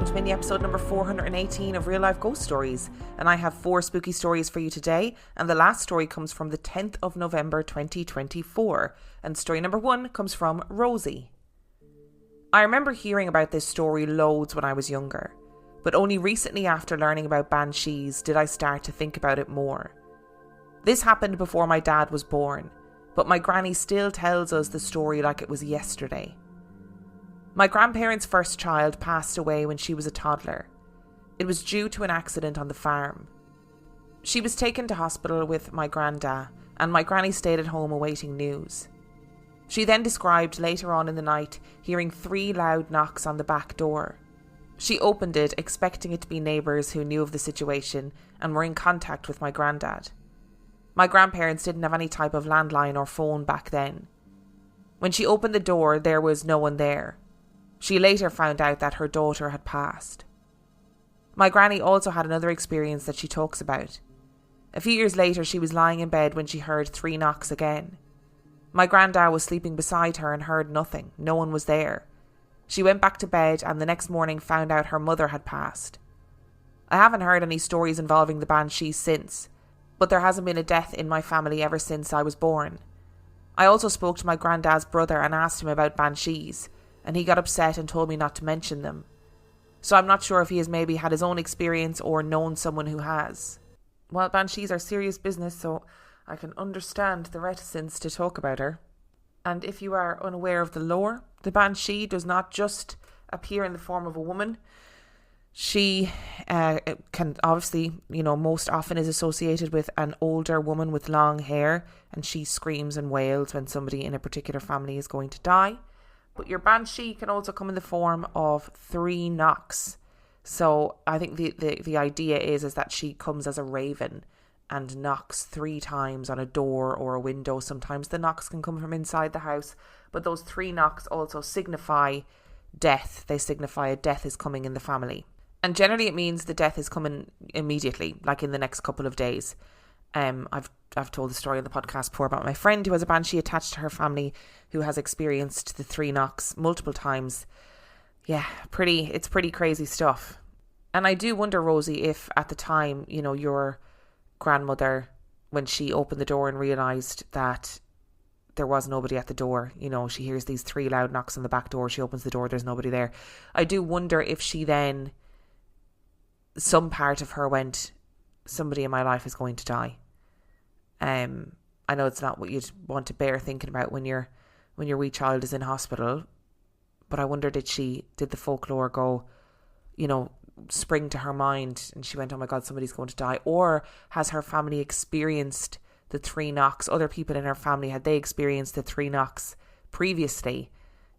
to mini episode number 418 of Real Life Ghost Stories, and I have 4 spooky stories for you today, and the last story comes from the 10th of November 2024, and story number 1 comes from Rosie. I remember hearing about this story loads when I was younger, but only recently after learning about banshees did I start to think about it more. This happened before my dad was born, but my granny still tells us the story like it was yesterday. My grandparents' first child passed away when she was a toddler. It was due to an accident on the farm. She was taken to hospital with my granda, and my granny stayed at home awaiting news. She then described later on in the night hearing 3 loud knocks on the back door. She opened it, expecting it to be neighbours who knew of the situation and were in contact with my granddad. My grandparents didn't have any type of landline or phone back then. When she opened the door, there was no one there. She later found out that her daughter had passed. My granny also had another experience that she talks about. A few years later, she was lying in bed when she heard 3 knocks again. My granddad was sleeping beside her and heard nothing. No one was there. She went back to bed and the next morning found out her mother had passed. I haven't heard any stories involving the banshees since, but there hasn't been a death in my family ever since I was born. I also spoke to my granddad's brother and asked him about banshees, and he got upset and told me not to mention them. So I'm not sure if he has maybe had his own experience or known someone who has. Well, banshees are serious business, so I can understand the reticence to talk about her. And if you are unaware of the lore, the banshee does not just appear in the form of a woman. She can obviously, most often is associated with an older woman with long hair, and she screams and wails when somebody in a particular family is going to die. But your banshee can also come in the form of 3 knocks. So I think the idea is that she comes as a raven and knocks 3 times on a door or a window. Sometimes the knocks can come from inside the house, but those 3 knocks also signify death. They signify a death is coming in the family. And generally it means the death is coming immediately, like in the next couple of days. I've told the story on the podcast before about my friend who has a banshee attached to her family who has experienced the 3 knocks multiple times. Yeah, it's pretty crazy stuff. And I do wonder, Rosie, if at the time, your grandmother, when she opened the door and realised that there was nobody at the door, she hears these 3 loud knocks on the back door, she opens the door, there's nobody there. I do wonder if she then, some part of her went, somebody in my life is going to die. I know it's not what you'd want to bear thinking about when your wee child is in hospital, but I wonder did the folklore go, spring to her mind and she went, oh my God, somebody's going to die? Or has her family experienced the 3 knocks? Other people in her family, had they experienced the 3 knocks previously,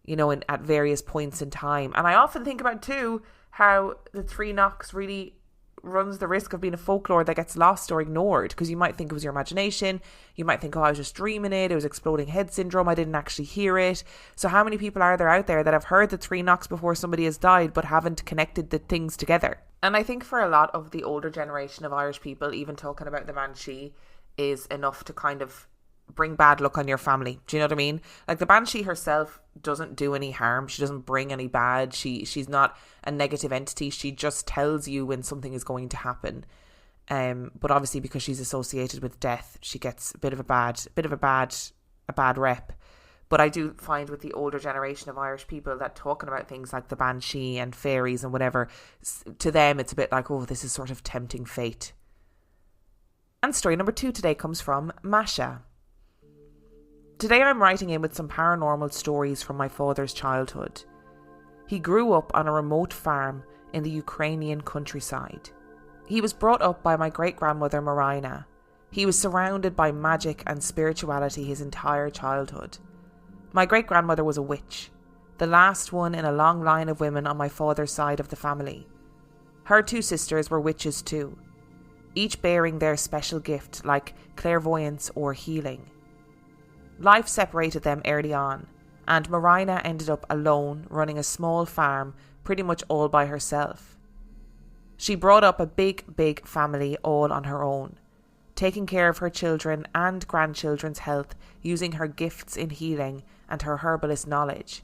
at various points in time? And I often think about too how the 3 knocks really runs the risk of being a folklore that gets lost or ignored, because you might think it was your imagination. You might think, oh, I was just dreaming it was exploding head syndrome, I didn't actually hear it. So how many people are there out there that have heard the 3 knocks before somebody has died but haven't connected the things together? And I think for a lot of the older generation of Irish people, even talking about the banshee is enough to kind of bring bad luck on your family. Do you know what I mean? Like, the banshee herself doesn't do any harm. She doesn't bring any bad. She's not a negative entity. She just tells you when something is going to happen. But obviously, because she's associated with death, she gets a bit of a bad rep. But I do find with the older generation of Irish people that talking about things like the banshee and fairies and whatever, to them it's a bit like, oh, this is sort of tempting fate. And story number 2 today comes from Masha. Today I'm writing in with some paranormal stories from my father's childhood. He grew up on a remote farm in the Ukrainian countryside. He was brought up by my great-grandmother Marina. He was surrounded by magic and spirituality his entire childhood. My great-grandmother was a witch, the last one in a long line of women on my father's side of the family. Her 2 sisters were witches too, each bearing their special gift like clairvoyance or healing. Life separated them early on, and Marina ended up alone running a small farm pretty much all by herself. She brought up a big family all on her own, taking care of her children and grandchildren's health using her gifts in healing and her herbalist knowledge,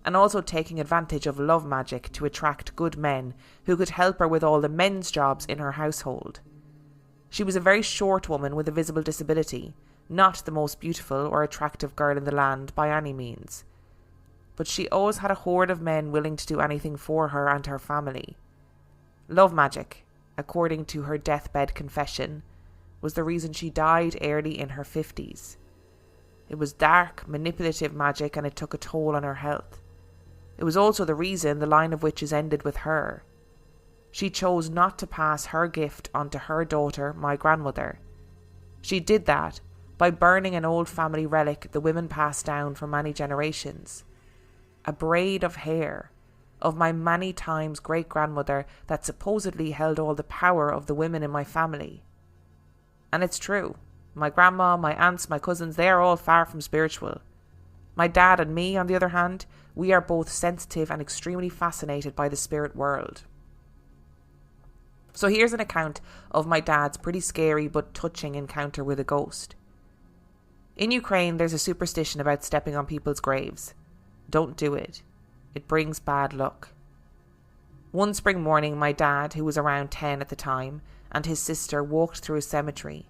and also taking advantage of love magic to attract good men who could help her with all the men's jobs in her household. She was a very short woman with a visible disability, not the most beautiful or attractive girl in the land by any means. But she always had a horde of men willing to do anything for her and her family. Love magic, according to her deathbed confession, was the reason she died early in her 50s. It was dark, manipulative magic, and it took a toll on her health. It was also the reason the line of witches ended with her. She chose not to pass her gift on to her daughter, my grandmother. She did that by burning an old family relic the women passed down for many generations. A braid of hair of my many times great-grandmother that supposedly held all the power of the women in my family. And it's true. My grandma, my aunts, my cousins, they are all far from spiritual. My dad and me, on the other hand, we are both sensitive and extremely fascinated by the spirit world. So here's an account of my dad's pretty scary but touching encounter with a ghost. In Ukraine, there's a superstition about stepping on people's graves. Don't do it. It brings bad luck. One spring morning, my dad, who was around 10 at the time, and his sister walked through a cemetery.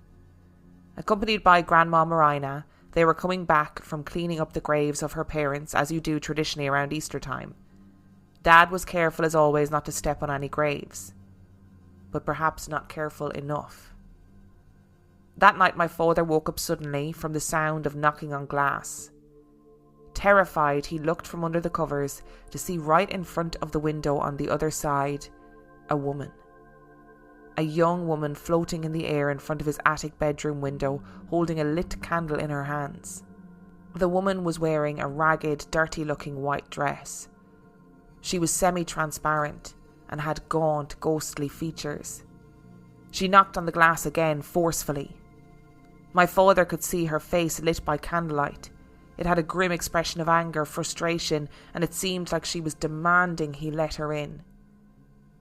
Accompanied by Grandma Marina, they were coming back from cleaning up the graves of her parents, as you do traditionally around Easter time. Dad was careful as always not to step on any graves, but perhaps not careful enough. That night my father woke up suddenly from the sound of knocking on glass. Terrified, he looked from under the covers to see right in front of the window on the other side a woman. A young woman floating in the air in front of his attic bedroom window, holding a lit candle in her hands. The woman was wearing a ragged, dirty-looking white dress. She was semi-transparent and had gaunt, ghostly features. She knocked on the glass again, forcefully. My father could see her face lit by candlelight. It had a grim expression of anger, frustration, and it seemed like she was demanding he let her in.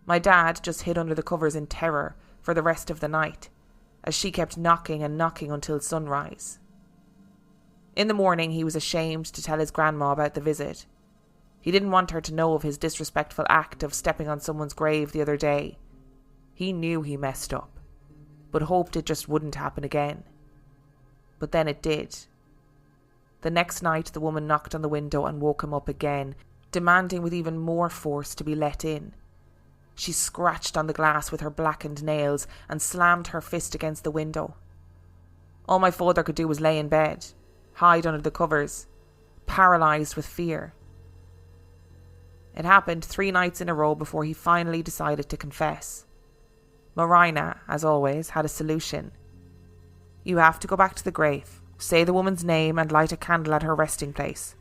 My dad just hid under the covers in terror for the rest of the night, as she kept knocking and knocking until sunrise. In the morning, he was ashamed to tell his grandma about the visit. He didn't want her to know of his disrespectful act of stepping on someone's grave the other day. He knew he messed up, but hoped it just wouldn't happen again. But then it did. The next night, the woman knocked on the window and woke him up again, demanding with even more force to be let in. She scratched on the glass with her blackened nails and slammed her fist against the window. All my father could do was lay in bed, hide under the covers, paralysed with fear. It happened 3 nights in a row before he finally decided to confess. Marina, as always, had a solution. You have to go back to the grave, say the woman's name and light a candle at her resting place.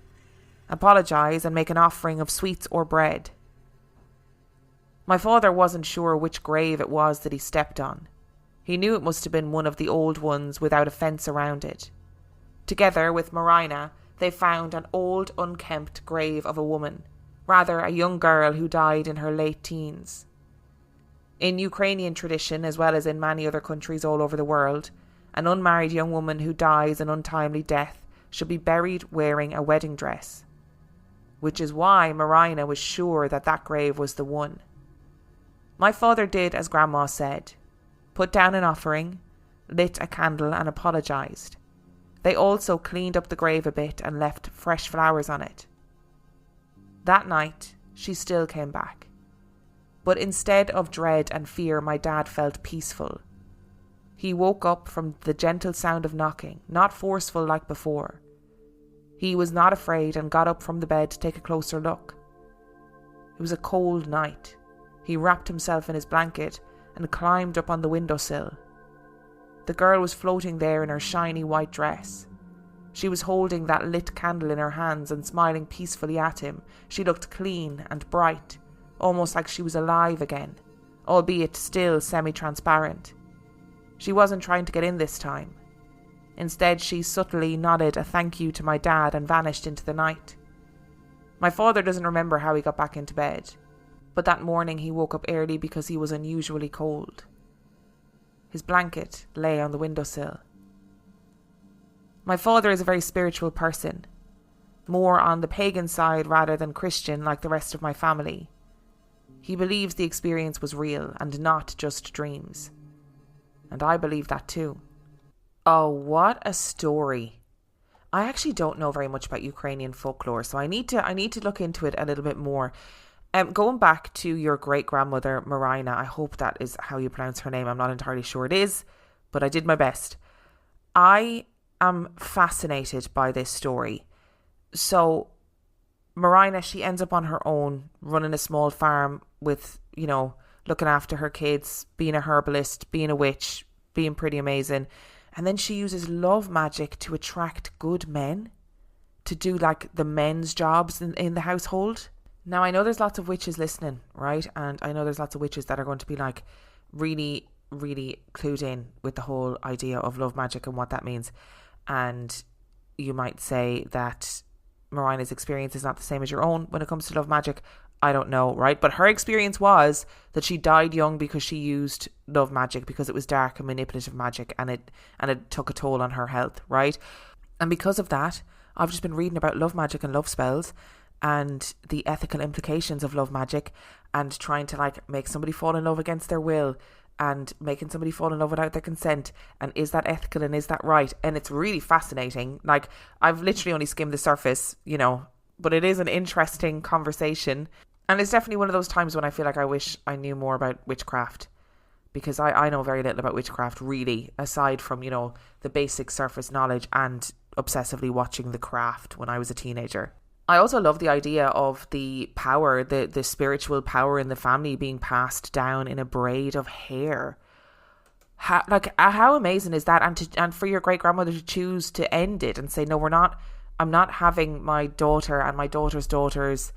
Apologise and make an offering of sweets or bread. My father wasn't sure which grave it was that he stepped on. He knew it must have been one of the old ones without a fence around it. Together with Marina, they found an old, unkempt grave of a woman, rather a young girl who died in her late teens. In Ukrainian tradition, as well as in many other countries all over the world, an unmarried young woman who dies an untimely death should be buried wearing a wedding dress. Which is why Marina was sure that that grave was the one. My father did as Grandma said, put down an offering, lit a candle and apologised. They also cleaned up the grave a bit and left fresh flowers on it. That night, she still came back. But instead of dread and fear, my dad felt peaceful. He woke up from the gentle sound of knocking, not forceful like before. He was not afraid and got up from the bed to take a closer look. It was a cold night. He wrapped himself in his blanket and climbed up on the windowsill. The girl was floating there in her shiny white dress. She was holding that lit candle in her hands and smiling peacefully at him. She looked clean and bright, almost like she was alive again, albeit still semi-transparent. She wasn't trying to get in this time. Instead, she subtly nodded a thank you to my dad and vanished into the night. My father doesn't remember how he got back into bed, but that morning he woke up early because he was unusually cold. His blanket lay on the windowsill. My father is a very spiritual person. more on the pagan side rather than Christian like the rest of my family. He believes the experience was real and not just dreams. And I believe that too. Oh, what a story. I actually don't know very much about Ukrainian folklore, so I need to look into it a little bit more. Going back to your great-grandmother, Marina, I hope that is how you pronounce her name. I'm not entirely sure it is, but I did my best. I am fascinated by this story. So, Marina, she ends up on her own, running a small farm with, looking after her kids, being a herbalist, being a witch, being pretty amazing. And then she uses love magic to attract good men to do like the men's jobs in the household. Now, I know there's lots of witches listening, right? And I know there's lots of witches that are going to be like really, really clued in with the whole idea of love magic and what that means. And you might say that Marina's experience is not the same as your own when it comes to love magic. I don't know, right? But her experience was that she died young because she used love magic, because it was dark and manipulative magic, and it took a toll on her health, right? And because of that, I've just been reading about love magic and love spells and the ethical implications of love magic, and trying to like make somebody fall in love against their will, and making somebody fall in love without their consent, and is that ethical and is that right? And it's really fascinating. Like, I've literally only skimmed the surface, but it is an interesting conversation. And it's definitely one of those times when I feel like I wish I knew more about witchcraft, because I know very little about witchcraft, really, aside from, the basic surface knowledge and obsessively watching The Craft when I was a teenager. I also love the idea of the power, the spiritual power in the family being passed down in a braid of hair. How amazing is that? And for your great grandmother to choose to end it and say, no, I'm not having my daughter and my daughter's daughters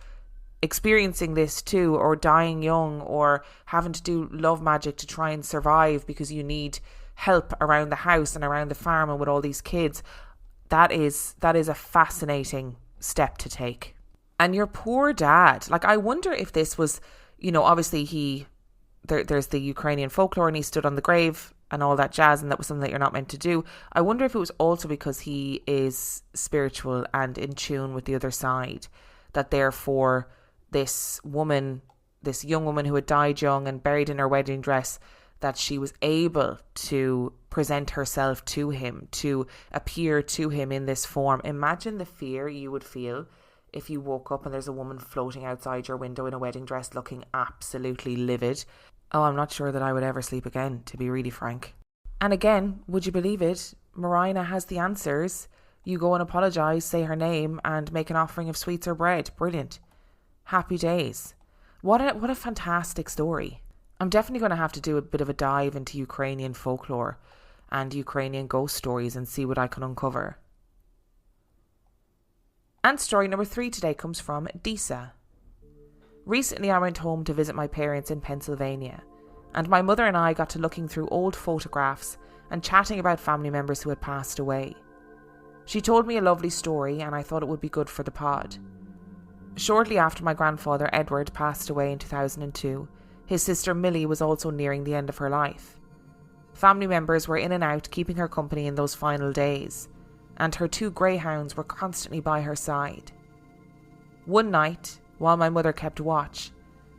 experiencing this too, or dying young, or having to do love magic to try and survive because you need help around the house and around the farm and with all these kids. That is a fascinating step to take. And your poor dad, like, I wonder if this was, obviously there's the Ukrainian folklore and he stood on the grave and all that jazz, and that was something that you're not meant to do. I wonder if it was also because he is spiritual and in tune with the other side, that therefore this young woman who had died young and buried in her wedding dress, that she was able to present herself to him, to appear to him in this form. Imagine the fear you would feel if you woke up and there's a woman floating outside your window in a wedding dress looking absolutely livid. Oh, I'm not sure that I would ever sleep again, to be really frank. And again, would you believe it? Marina has the answers. You go and apologise, say her name, and make an offering of sweets or bread. Brilliant. Happy days. What a fantastic story. I'm definitely going to have to do a bit of a dive into Ukrainian folklore and Ukrainian ghost stories and see what I can uncover. And story number 3 today comes from Disa. Recently I went home to visit my parents in Pennsylvania, and my mother and I got to looking through old photographs and chatting about family members who had passed away. She told me a lovely story, and I thought it would be good for the pod. Shortly after my grandfather Edward passed away in 2002, his sister Millie was also nearing the end of her life. Family members were in and out keeping her company in those final days, and her 2 greyhounds were constantly by her side. One night, while my mother kept watch,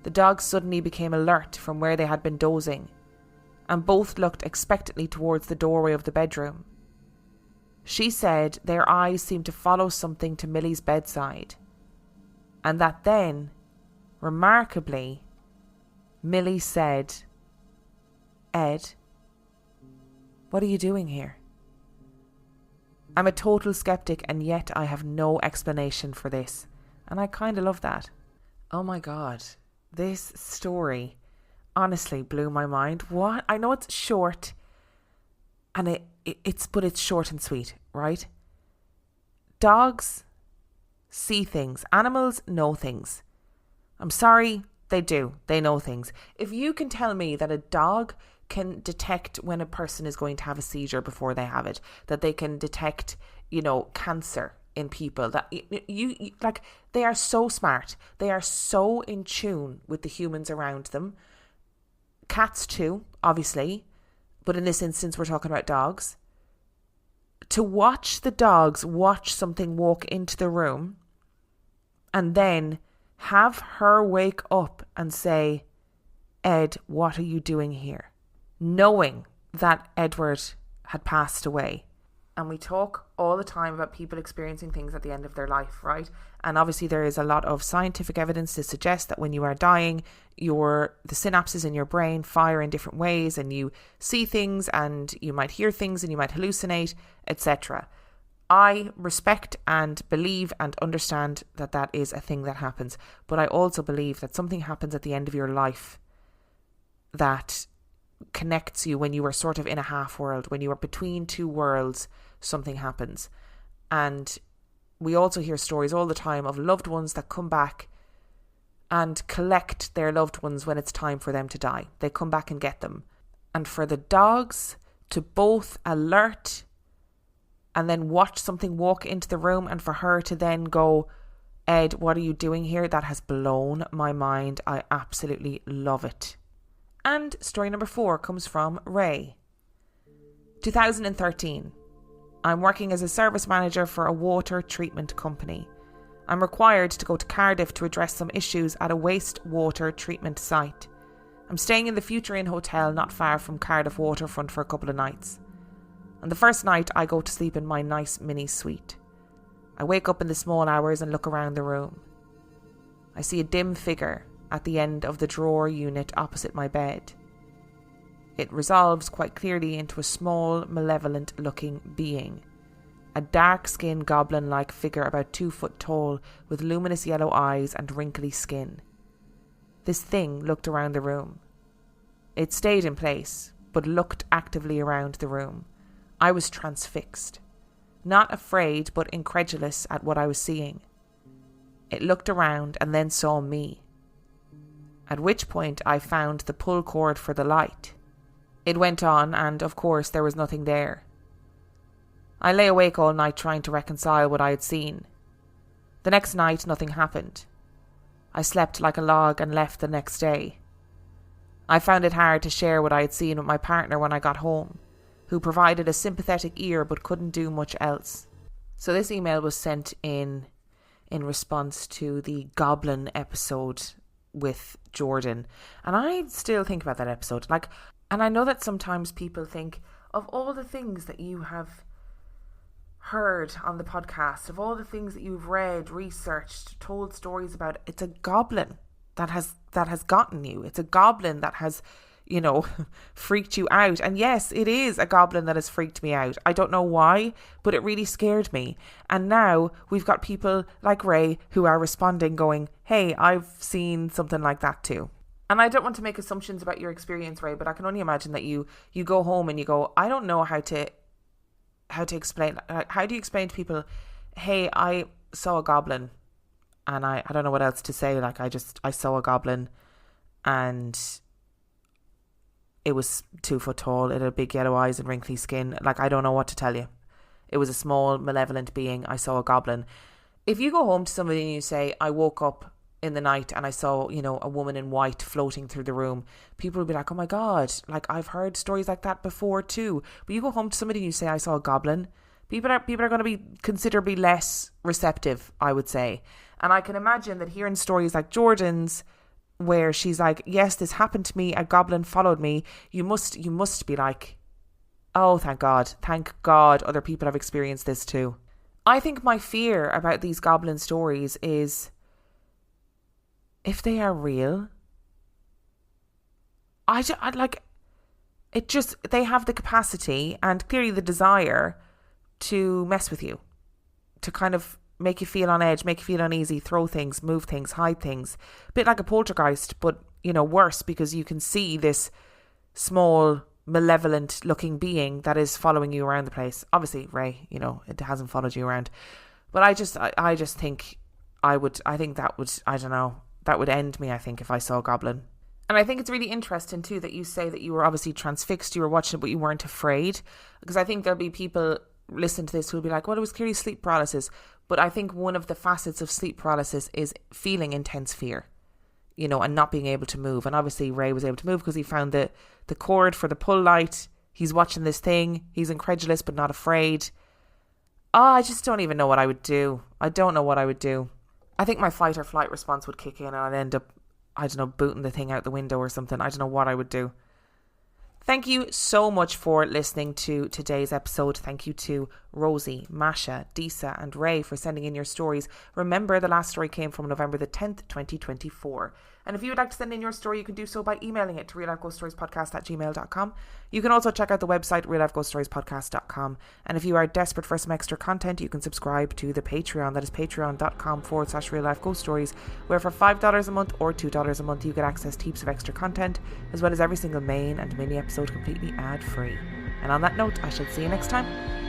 the dogs suddenly became alert from where they had been dozing, and both looked expectantly towards the doorway of the bedroom. She said their eyes seemed to follow something to Millie's bedside, and that then, remarkably, Millie said, "Ed, what are you doing here?" I'm a total skeptic, and yet I have no explanation for this, and I kind of love that. Oh my god, this story honestly blew my mind. What? I know it's short, and it's short and sweet, right? Dogs see things. Animals know things. I'm sorry, they do. They know things. If you can tell me that a dog can detect when a person is going to have a seizure before they have it, that they can detect, cancer in people, that you like, they are so smart. They are so in tune with the humans around them. Cats too, obviously, but in this instance we're talking about dogs. to watch the dogs watch something walk into the room and then have her wake up and say, Ed, what are you doing here? Knowing that Edward had passed away. And we talk all the time about people experiencing things at the end of their life, right? And obviously there is a lot of scientific evidence to suggest that when you are dying, the synapses in your brain fire in different ways, and you see things and you might hear things and you might hallucinate, etc. I respect and believe and understand that that is a thing that happens. But I also believe that something happens at the end of your life that connects you when you are sort of in a half world, when you are between two worlds, something happens. And we also hear stories all the time of loved ones that come back and collect their loved ones when it's time for them to die. They come back and get them. And for the dogs to both alert and then watch something walk into the room, and for her to then go, Ed, what are you doing here? That has blown my mind. I absolutely love it. And story number 4 comes from Ray. 2013. I'm working as a service manager for a water treatment company. I'm required to go to Cardiff to address some issues at a wastewater treatment site. I'm staying in the Future Inn Hotel not far from Cardiff waterfront for a couple of nights. On the first night, I go to sleep in my nice mini suite. I wake up in the small hours and look around the room. I see a dim figure at the end of the drawer unit opposite my bed. It resolves quite clearly into a small, malevolent-looking being. A dark-skinned goblin-like figure about 2 foot tall with luminous yellow eyes and wrinkly skin. This thing looked around the room. It stayed in place, but looked actively around the room. I was transfixed. Not afraid, but incredulous at what I was seeing. It looked around and then saw me. At which point I found the pull cord for the light. It went on, and of course there was nothing there. I lay awake all night trying to reconcile what I had seen. The next night nothing happened. I slept like a log and left the next day. I found it hard to share what I had seen with my partner when I got home, who provided a sympathetic ear but couldn't do much else. So this email was sent in response to the Goblin episode with Jordan. And I still think about that episode. And I know that sometimes people think of all the things that you have heard on the podcast, of all the things that you've read, researched, told stories about, it's a goblin that has gotten you. It's a goblin that has, freaked you out. And yes, it is a goblin that has freaked me out. I don't know why, but it really scared me. And now we've got people like Ray who are responding going, hey, I've seen something like that too. And I don't want to make assumptions about your experience, Ray, but I can only imagine that you go home and you go, I don't know how to explain. How do you explain to people, hey, I saw a goblin and I don't know what else to say. I saw a goblin and it was 2 foot tall. It had big yellow eyes and wrinkly skin. I don't know what to tell you. It was a small, malevolent being. I saw a goblin. If you go home to somebody and you say, I woke up in the night and I saw, a woman in white floating through the room, people will be like, oh my God, I've heard stories like that before too. But you go home to somebody and you say, I saw a goblin, people are going to be considerably less receptive, I would say. And I can imagine that hearing stories like Jordan's, where she's like, yes, this happened to me, a goblin followed me, you must be like, oh, thank God other people have experienced this too. I think my fear about these goblin stories is, if they are real, they have the capacity and clearly the desire to mess with you, to kind of make you feel on edge, make you feel uneasy, throw things, move things, hide things. A bit like a poltergeist, but, worse, because you can see this small, malevolent looking being that is following you around the place. Obviously, Ray, it hasn't followed you around. But I just think I think that would end me, I think, if I saw a goblin. And I think it's really interesting too that you say that you were obviously transfixed, you were watching it, but you weren't afraid. Because I think there'll be people listening to this who'll be like, well, it was clearly sleep paralysis. But I think one of the facets of sleep paralysis is feeling intense fear, and not being able to move. And obviously Ray was able to move because he found the cord for the pull light. He's watching this thing. He's incredulous but not afraid. Oh, I just don't even know what I would do. I don't know what I would do. I think my fight or flight response would kick in and I'd end up, I don't know, booting the thing out the window or something. I don't know what I would do. Thank you so much for listening to today's episode. Thank you to Rosie, Masha, Disa and Ray for sending in your stories. Remember, the last story came from November the 10th, 2024. And if you would like to send in your story, you can do so by emailing it to reallifeghoststoriespodcast@gmail.com. You can also check out the website reallifeghoststoriespodcast.com. And if you are desperate for some extra content, you can subscribe to the Patreon. That is patreon.com/reallifeghoststories, where for $5 a month or $2 a month, you get access to heaps of extra content, as well as every single main and mini episode completely ad-free. And on that note, I shall see you next time.